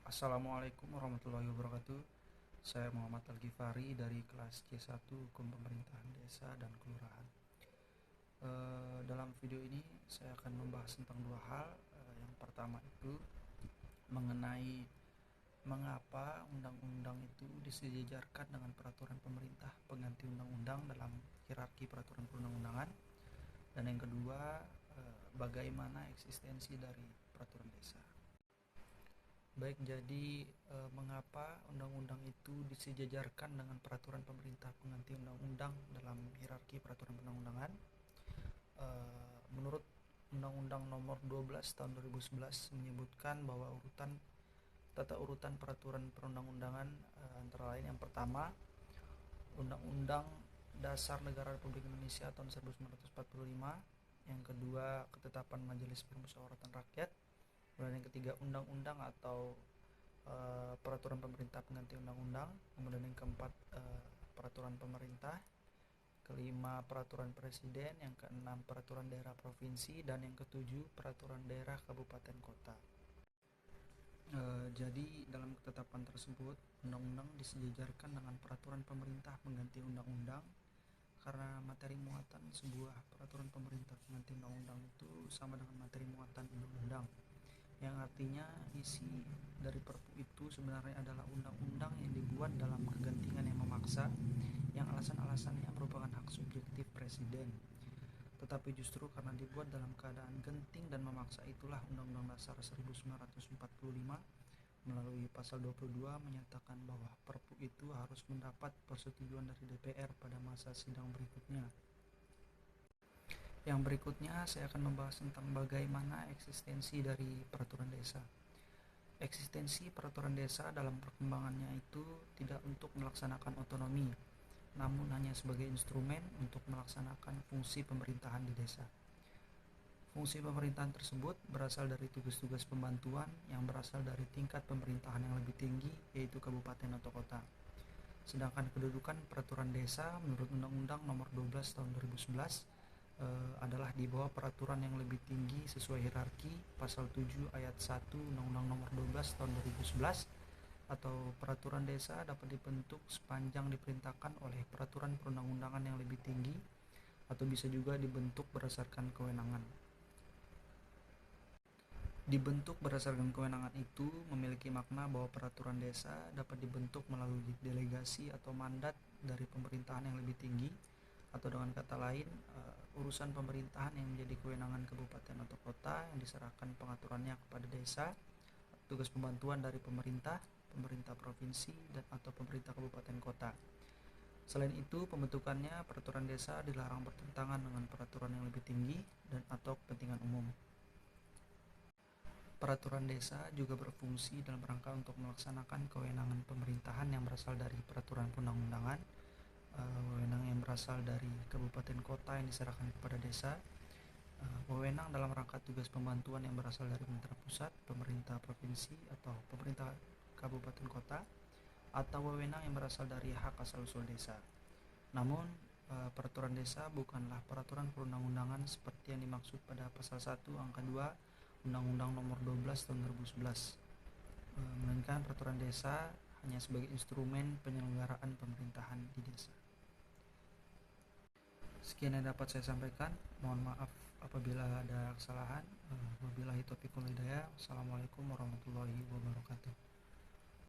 Assalamualaikum warahmatullahi wabarakatuh. Saya Muhammad Al-Ghifari dari kelas C1 Hukum Pemerintahan Desa dan Kelurahan. Dalam video ini saya akan membahas tentang dua hal. Yang pertama itu mengenai mengapa undang-undang itu disejajarkan dengan peraturan pemerintah pengganti undang-undang dalam hierarki peraturan perundang-undangan. Dan yang kedua, bagaimana eksistensi dari peraturan desa. Baik, jadi mengapa undang-undang itu disejajarkan dengan peraturan pemerintah pengganti undang-undang dalam hierarki peraturan perundang-undangan? Menurut Undang-Undang Nomor 12 Tahun 2011 menyebutkan bahwa tata urutan peraturan perundang-undangan antara lain yang pertama, Undang-Undang Dasar Negara Republik Indonesia tahun 1945, yang kedua ketetapan Majelis Permusyawaratan Rakyat, kemudian yang ketiga undang-undang atau peraturan pemerintah pengganti undang-undang, kemudian yang keempat peraturan pemerintah, kelima peraturan presiden, yang keenam peraturan daerah provinsi, dan yang ketujuh peraturan daerah kabupaten kota. Jadi dalam ketetapan tersebut undang-undang disejajarkan dengan peraturan pemerintah pengganti undang-undang karena materi muatan sebuah peraturan pemerintah pengganti undang-undang itu sama dengan materi muatan undang-undang, yang artinya isi dari Perpu itu sebenarnya adalah undang-undang yang dibuat dalam kegentingan yang memaksa, yang alasan-alasannya merupakan hak subjektif presiden. Tetapi justru karena dibuat dalam keadaan genting dan memaksa itulah Undang-Undang Dasar 1945 melalui pasal 22 menyatakan bahwa Perpu itu harus mendapat persetujuan dari DPR pada masa sidang berikutnya. Yang berikutnya saya akan membahas tentang bagaimana eksistensi dari peraturan desa. Eksistensi peraturan desa dalam perkembangannya itu tidak untuk melaksanakan otonomi, namun hanya sebagai instrumen untuk melaksanakan fungsi pemerintahan di desa. Fungsi pemerintahan tersebut berasal dari tugas-tugas pembantuan yang berasal dari tingkat pemerintahan yang lebih tinggi, yaitu kabupaten atau kota. Sedangkan kedudukan peraturan desa menurut Undang-Undang Nomor 12 Tahun 2011 adalah di bawah peraturan yang lebih tinggi sesuai hierarki pasal 7 ayat 1 Undang-Undang Nomor 12 Tahun 2011, atau peraturan desa dapat dibentuk sepanjang diperintahkan oleh peraturan perundang-undangan yang lebih tinggi, atau bisa juga dibentuk berdasarkan kewenangan. Dibentuk berdasarkan kewenangan itu memiliki makna bahwa peraturan desa dapat dibentuk melalui delegasi atau mandat dari pemerintahan yang lebih tinggi, atau dengan kata lain urusan pemerintahan yang menjadi kewenangan kabupaten atau kota yang diserahkan pengaturannya kepada desa, tugas pembantuan dari pemerintah provinsi dan atau pemerintah kabupaten kota. Selain itu, pembentukannya peraturan desa dilarang bertentangan dengan peraturan yang lebih tinggi dan atau kepentingan umum. Peraturan desa juga berfungsi dalam rangka untuk melaksanakan kewenangan pemerintahan yang berasal dari peraturan perundang-undangan, wewenang yang berasal dari kabupaten kota yang diserahkan kepada desa, wewenang dalam rangka tugas pembantuan yang berasal dari pemerintah pusat, pemerintah provinsi atau pemerintah kabupaten kota, atau wewenang yang berasal dari hak asal usul desa. Namun peraturan desa bukanlah peraturan perundang-undangan seperti yang dimaksud pada pasal 1 angka 2 Undang-Undang Nomor 12 Tahun 2011, melainkan peraturan desa hanya sebagai instrumen penyelenggaraan pemerintahan di desa. Sekian yang dapat saya sampaikan. Mohon maaf apabila ada kesalahan. Wabillahi taufiq wal hidayah. Wassalamualaikum warahmatullahi wabarakatuh.